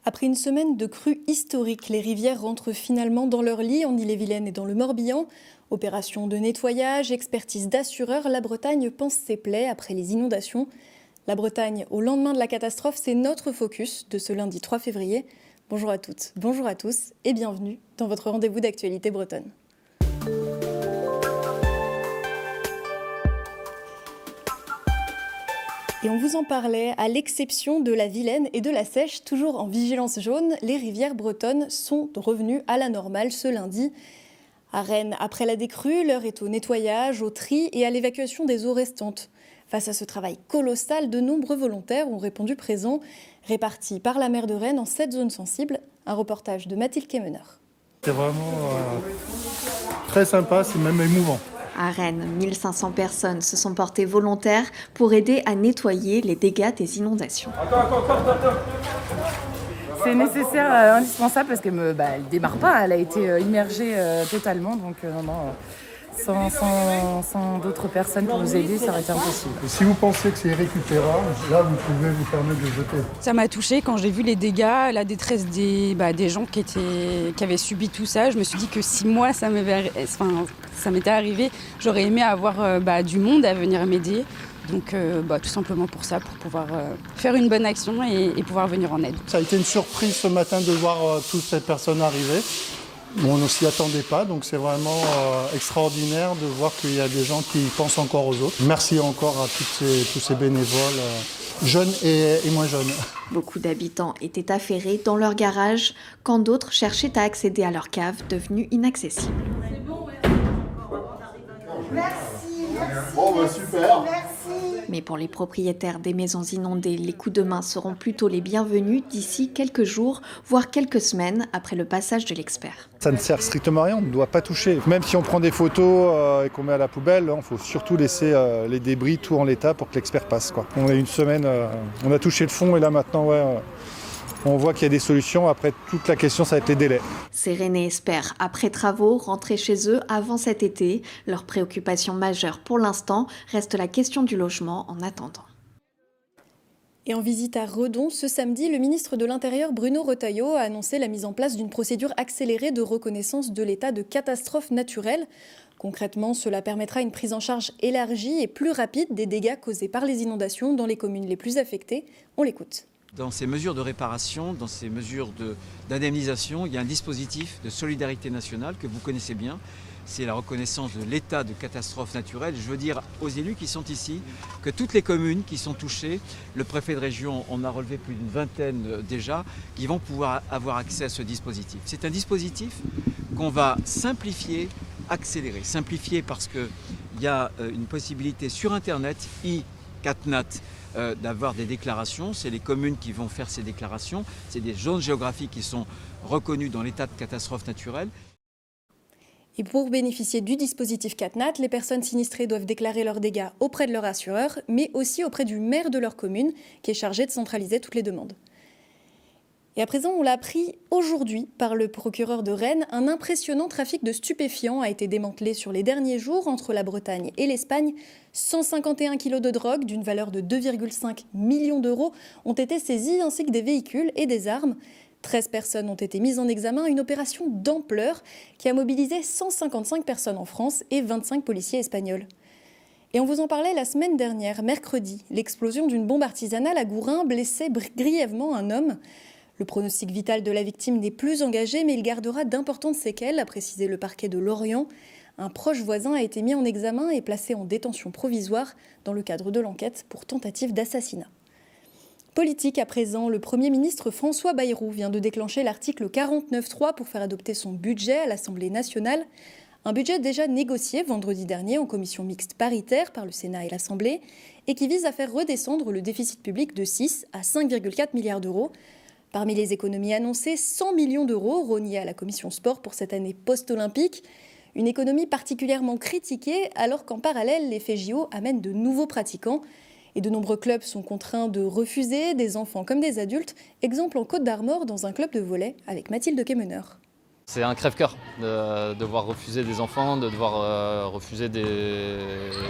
Après une semaine de crues historiques, les rivières rentrent finalement dans leur lit en Ille-et-Vilaine et dans le Morbihan. Opération de nettoyage, expertise d'assureurs, la Bretagne pense ses plaies après les inondations. La Bretagne, au lendemain de la catastrophe, c'est notre focus de ce lundi 3 février. Bonjour à toutes, bonjour à tous et bienvenue dans votre rendez-vous d'actualité bretonne. Et on vous en parlait, à l'exception de la Vilaine et de la Seiche, toujours en vigilance jaune, les rivières bretonnes sont revenues à la normale ce lundi. À Rennes, après la décrue, l'heure est au nettoyage, au tri et à l'évacuation des eaux restantes. Face à ce travail colossal, de nombreux volontaires ont répondu présents, répartis par la maire de Rennes en 7 zones sensibles. Un reportage de Mathilde Kemener. C'est vraiment très sympa, c'est même émouvant. À Rennes, 1500 personnes se sont portées volontaires pour aider à nettoyer les dégâts des inondations. C'est nécessaire, indispensable parce qu'elle ne démarre pas, elle a été immergée totalement. Donc sans d'autres personnes pour nous aider, ça aurait été impossible. Et si vous pensez que c'est irrécupérable, là vous pouvez vous permettre de jeter. Ça m'a touchée quand j'ai vu les dégâts, la détresse des gens qui avaient subi tout ça. Je me suis dit que si moi ça m'était arrivé, j'aurais aimé avoir du monde à venir m'aider. Donc tout simplement pour ça, pour pouvoir faire une bonne action et pouvoir venir en aide. Ça a été une surprise ce matin de voir toutes ces personnes arriver. On ne s'y attendait pas, donc c'est vraiment extraordinaire de voir qu'il y a des gens qui pensent encore aux autres. Merci encore à tous ces bénévoles, jeunes et moins jeunes. Beaucoup d'habitants étaient affairés dans leur garage quand d'autres cherchaient à accéder à leur cave devenue inaccessible. Super. Mais pour les propriétaires des maisons inondées, les coups de main seront plutôt les bienvenus d'ici quelques jours, voire quelques semaines après le passage de l'expert. Ça ne sert strictement à rien, on ne doit pas toucher. Même si on prend des photos et qu'on met à la poubelle, il faut surtout laisser les débris tout en l'état pour que l'expert passe. On a une semaine, on a touché le fond et là maintenant, on voit qu'il y a des solutions. Après, toute la question, ça va être les délais. Ces Rennais espèrent, après travaux, rentrer chez eux avant cet été. Leur préoccupation majeure pour l'instant reste la question du logement en attendant. Et en visite à Redon, ce samedi, le ministre de l'Intérieur Bruno Retailleau a annoncé la mise en place d'une procédure accélérée de reconnaissance de l'état de catastrophe naturelle. Concrètement, cela permettra une prise en charge élargie et plus rapide des dégâts causés par les inondations dans les communes les plus affectées. On l'écoute. Dans ces mesures de réparation, dans ces mesures d'indemnisation, il y a un dispositif de solidarité nationale que vous connaissez bien. C'est la reconnaissance de l'état de catastrophe naturelle. Je veux dire aux élus qui sont ici que toutes les communes qui sont touchées, le préfet de région en a relevé plus d'une vingtaine déjà, qui vont pouvoir avoir accès à ce dispositif. C'est un dispositif qu'on va simplifier, accélérer. Simplifier parce qu'il y a une possibilité sur Internet, e-catnat, d'avoir des déclarations. C'est les communes qui vont faire ces déclarations. C'est des zones géographiques qui sont reconnues dans l'état de catastrophe naturelle. Et pour bénéficier du dispositif CatNat, les personnes sinistrées doivent déclarer leurs dégâts auprès de leur assureur, mais aussi auprès du maire de leur commune, qui est chargé de centraliser toutes les demandes. Et à présent, on l'a appris aujourd'hui par le procureur de Rennes, un impressionnant trafic de stupéfiants a été démantelé sur les derniers jours entre la Bretagne et l'Espagne. 151 kilos de drogue d'une valeur de 2,5 millions d'euros ont été saisis, ainsi que des véhicules et des armes. 13 personnes ont été mises en examen, une opération d'ampleur qui a mobilisé 155 personnes en France et 25 policiers espagnols. Et on vous en parlait la semaine dernière, mercredi, l'explosion d'une bombe artisanale à Gourin blessait grièvement un homme. Le pronostic vital de la victime n'est plus engagé, mais il gardera d'importantes séquelles, a précisé le parquet de Lorient. Un proche voisin a été mis en examen et placé en détention provisoire dans le cadre de l'enquête pour tentative d'assassinat. Politique à présent, le Premier ministre François Bayrou vient de déclencher l'article 49.3 pour faire adopter son budget à l'Assemblée nationale. Un budget déjà négocié vendredi dernier en commission mixte paritaire par le Sénat et l'Assemblée et qui vise à faire redescendre le déficit public de 6 à 5,4 milliards d'euros. Parmi les économies annoncées, 100 millions d'euros rognés à la commission sport pour cette année post-olympique. Une économie particulièrement critiquée alors qu'en parallèle, les faits JO amènent de nouveaux pratiquants. Et de nombreux clubs sont contraints de refuser, des enfants comme des adultes. Exemple en Côte d'Armor dans un club de volley avec Mathilde Kemener. C'est un crève-cœur de devoir refuser des enfants, de devoir refuser des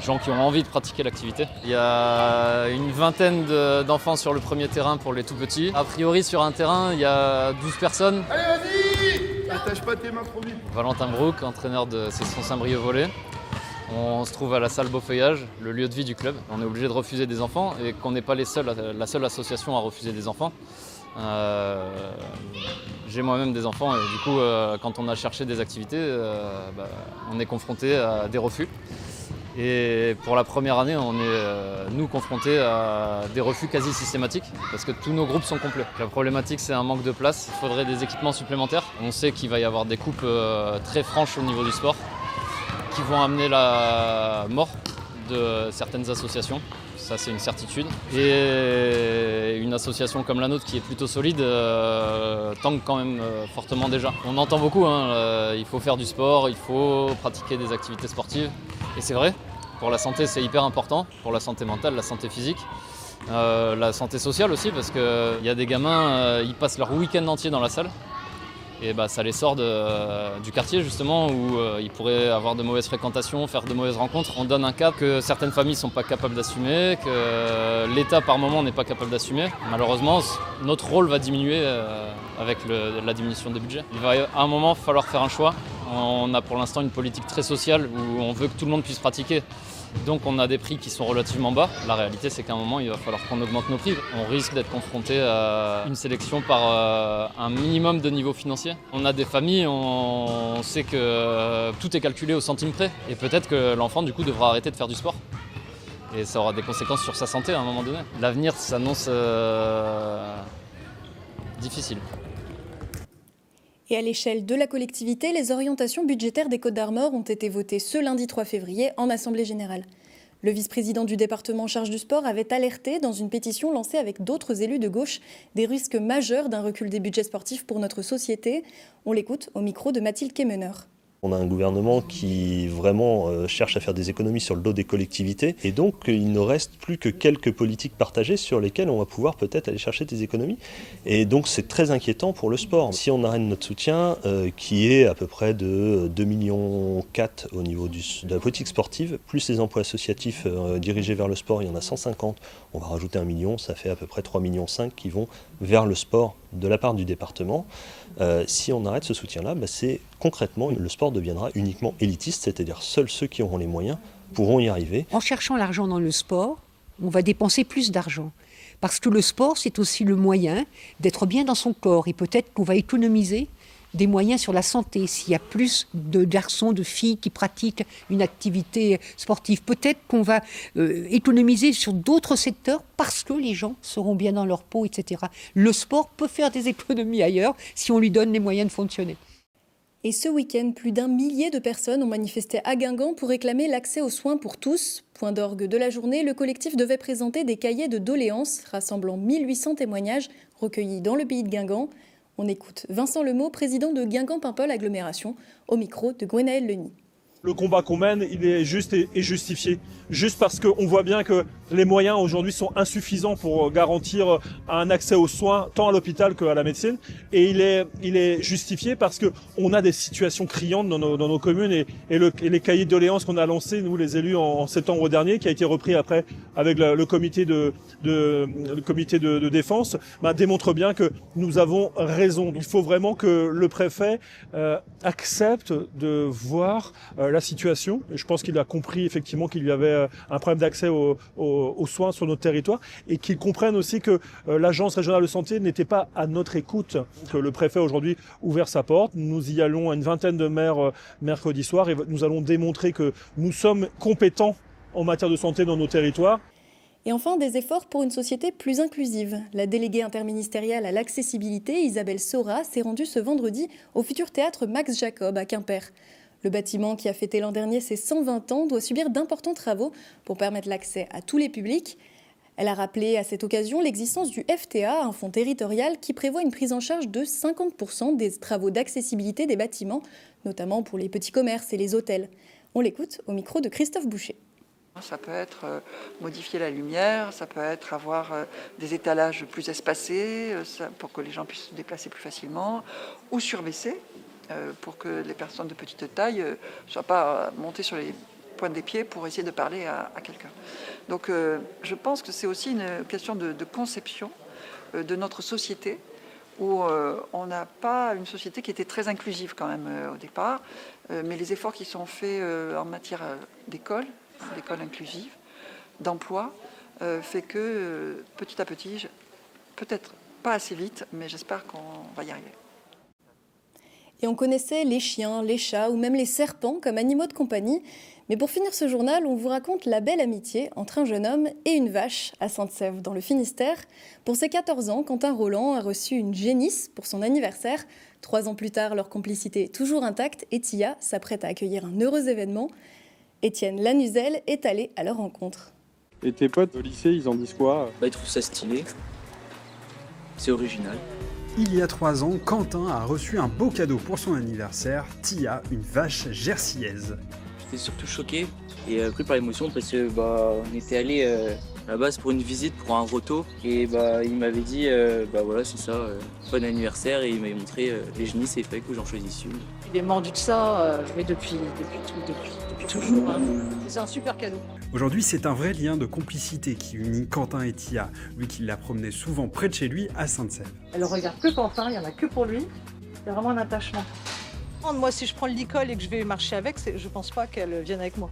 gens qui ont envie de pratiquer l'activité. Il y a une vingtaine d'enfants sur le premier terrain pour les tout petits. A priori, sur un terrain, il y a 12 personnes. Allez, vas-y! Attache pas tes mains trop vite. Valentin Brouk, entraîneur de section Saint-Brieuc volley. On se trouve à la salle Beaufeuillage, le lieu de vie du club. On est obligé de refuser des enfants et qu'on n'est pas la seule association à refuser des enfants. J'ai moi-même des enfants et du coup quand on a cherché des activités, on est confronté à des refus. Et pour la première année, on est nous confrontés à des refus quasi systématiques parce que tous nos groupes sont complets. La problématique, c'est un manque de place. Il faudrait des équipements supplémentaires. On sait qu'il va y avoir des coupes très franches au niveau du sport qui vont amener la mort de certaines associations. Ça, c'est une certitude. Et une association comme la nôtre, qui est plutôt solide, tangue quand même fortement déjà. On entend beaucoup, il faut faire du sport, il faut pratiquer des activités sportives. Et c'est vrai, pour la santé, c'est hyper important. Pour la santé mentale, la santé physique, la santé sociale aussi, parce qu'il y a des gamins, ils passent leur week-end entier dans la salle. Et ça les sort du quartier justement où ils pourraient avoir de mauvaises fréquentations, faire de mauvaises rencontres. On donne un cap que certaines familles ne sont pas capables d'assumer, que l'État par moment n'est pas capable d'assumer. Malheureusement, notre rôle va diminuer avec la diminution des budgets. Il va à un moment falloir faire un choix. On a pour l'instant une politique très sociale où on veut que tout le monde puisse pratiquer. Donc on a des prix qui sont relativement bas. La réalité, c'est qu'à un moment, il va falloir qu'on augmente nos prix. On risque d'être confronté à une sélection par un minimum de niveau financier. On a des familles, on sait que tout est calculé au centime près. Et peut-être que l'enfant, du coup, devra arrêter de faire du sport. Et ça aura des conséquences sur sa santé à un moment donné. L'avenir s'annonce difficile. Et à l'échelle de la collectivité, les orientations budgétaires des Côtes-d'Armor ont été votées ce lundi 3 février en Assemblée générale. Le vice-président du département en charge du sport avait alerté dans une pétition lancée avec d'autres élus de gauche des risques majeurs d'un recul des budgets sportifs pour notre société. On l'écoute au micro de Mathilde Kemener. On a un gouvernement qui vraiment cherche à faire des économies sur le dos des collectivités et donc il ne reste plus que quelques politiques partagées sur lesquelles on va pouvoir peut-être aller chercher des économies. Et donc c'est très inquiétant pour le sport. Si on arrête notre soutien qui est à peu près de 2,4 millions au niveau de la politique sportive, plus les emplois associatifs dirigés vers le sport, il y en a 150. On va rajouter 1 million, ça fait à peu près 3,5 millions qui vont vers le sport de la part du département. Si on arrête ce soutien-là, c'est concrètement, le sport deviendra uniquement élitiste, c'est-à-dire seuls ceux qui auront les moyens pourront y arriver. En cherchant l'argent dans le sport, on va dépenser plus d'argent. Parce que le sport, c'est aussi le moyen d'être bien dans son corps. Et peut-être qu'on va économiser des moyens sur la santé. S'il y a plus de garçons, de filles qui pratiquent une activité sportive, peut-être qu'on va économiser sur d'autres secteurs parce que les gens seront bien dans leur peau, etc. Le sport peut faire des économies ailleurs si on lui donne les moyens de fonctionner. Et ce week-end, plus d'1 millier de personnes ont manifesté à Guingamp pour réclamer l'accès aux soins pour tous. Point d'orgue de la journée, le collectif devait présenter des cahiers de doléances rassemblant 1800 témoignages recueillis dans le pays de Guingamp. On écoute Vincent Lemot, président de Guingamp-Paimpol Agglomération, au micro de Gwenaëlle Leny. Le combat qu'on mène, il est juste et justifié. Juste parce qu'on voit bien que les moyens aujourd'hui sont insuffisants pour garantir un accès aux soins, tant à l'hôpital qu'à la médecine. Et il est justifié parce qu'on a des situations criantes dans nos communes et les cahiers de doléances qu'on a lancés, nous les élus, en septembre dernier, qui a été repris après avec le comité de défense, démontre bien que nous avons raison. Il faut vraiment que le préfet accepte de voir la situation. Et je pense qu'il a compris effectivement qu'il y avait un problème d'accès aux soins sur notre territoire et qu'il comprenne aussi que l'agence régionale de santé n'était pas à notre écoute. Que le préfet aujourd'hui ouvert sa porte. Nous y allons à une vingtaine de maires mercredi soir et nous allons démontrer que nous sommes compétents en matière de santé dans nos territoires. Et enfin, des efforts pour une société plus inclusive. La déléguée interministérielle à l'accessibilité, Isabelle Sora, s'est rendue ce vendredi au futur théâtre Max Jacob à Quimper. Le bâtiment, qui a fêté l'an dernier ses 120 ans, doit subir d'importants travaux pour permettre l'accès à tous les publics. Elle a rappelé à cette occasion l'existence du FTA, un fonds territorial qui prévoit une prise en charge de 50% des travaux d'accessibilité des bâtiments, notamment pour les petits commerces et les hôtels. On l'écoute au micro de Christophe Boucher. Ça peut être modifier la lumière, ça peut être avoir des étalages plus espacés pour que les gens puissent se déplacer plus facilement, ou surbaisser pour que les personnes de petite taille ne soient pas montées sur les pointe des pieds pour essayer de parler à quelqu'un. Donc je pense que c'est aussi une question de conception de notre société, où on n'a pas une société qui était très inclusive quand même au départ, mais les efforts qui sont faits en matière d'école inclusive, d'emploi, fait que petit à petit, peut-être pas assez vite, mais j'espère qu'on va y arriver. Et on connaissait les chiens, les chats ou même les serpents comme animaux de compagnie. Mais pour finir ce journal, on vous raconte la belle amitié entre un jeune homme et une vache à Sainte-Sève, dans le Finistère. Pour ses 14 ans, Quentin Roland a reçu une génisse pour son anniversaire. 3 ans plus tard, leur complicité est toujours intacte et Tia s'apprête à accueillir un heureux événement. Étienne Lanuzel est allé à leur rencontre. Et tes potes au lycée, ils en disent quoi? Ils trouvent ça stylé. C'est original. Il y a 3 ans, Quentin a reçu un beau cadeau pour son anniversaire, Tia, une vache jersiaise. J'étais surtout choqué et pris par l'émotion parce que on était allé à la base pour une visite, pour un roto, et il m'avait dit voilà, c'est ça, bon anniversaire, et il m'avait montré les génisses et il fallait que j'en choisisse une. Il est mordu de ça, mais depuis toujours. Hein. C'est un super cadeau. Aujourd'hui, c'est un vrai lien de complicité qui unit Quentin et Tia, lui qui la promenait souvent près de chez lui à Sainte-Sève. Elle regarde que Quentin, il n'y en a que pour lui. Il y a vraiment un attachement. Moi, si je prends le licol et que je vais marcher avec, je pense pas qu'elle vienne avec moi.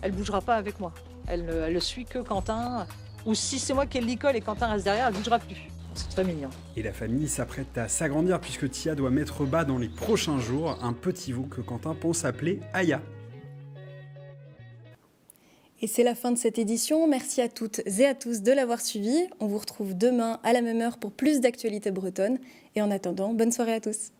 Elle bougera pas avec moi. Elle ne suit que Quentin. Ou si c'est moi qui ai le licol et Quentin reste derrière, elle bougera plus. C'est très mignon. Et la famille s'apprête à s'agrandir puisque Tia doit mettre bas dans les prochains jours un petit veau que Quentin pense appeler Aya. Et c'est la fin de cette édition. Merci à toutes et à tous de l'avoir suivi. On vous retrouve demain à la même heure pour plus d'actualités bretonnes. Et en attendant, bonne soirée à tous.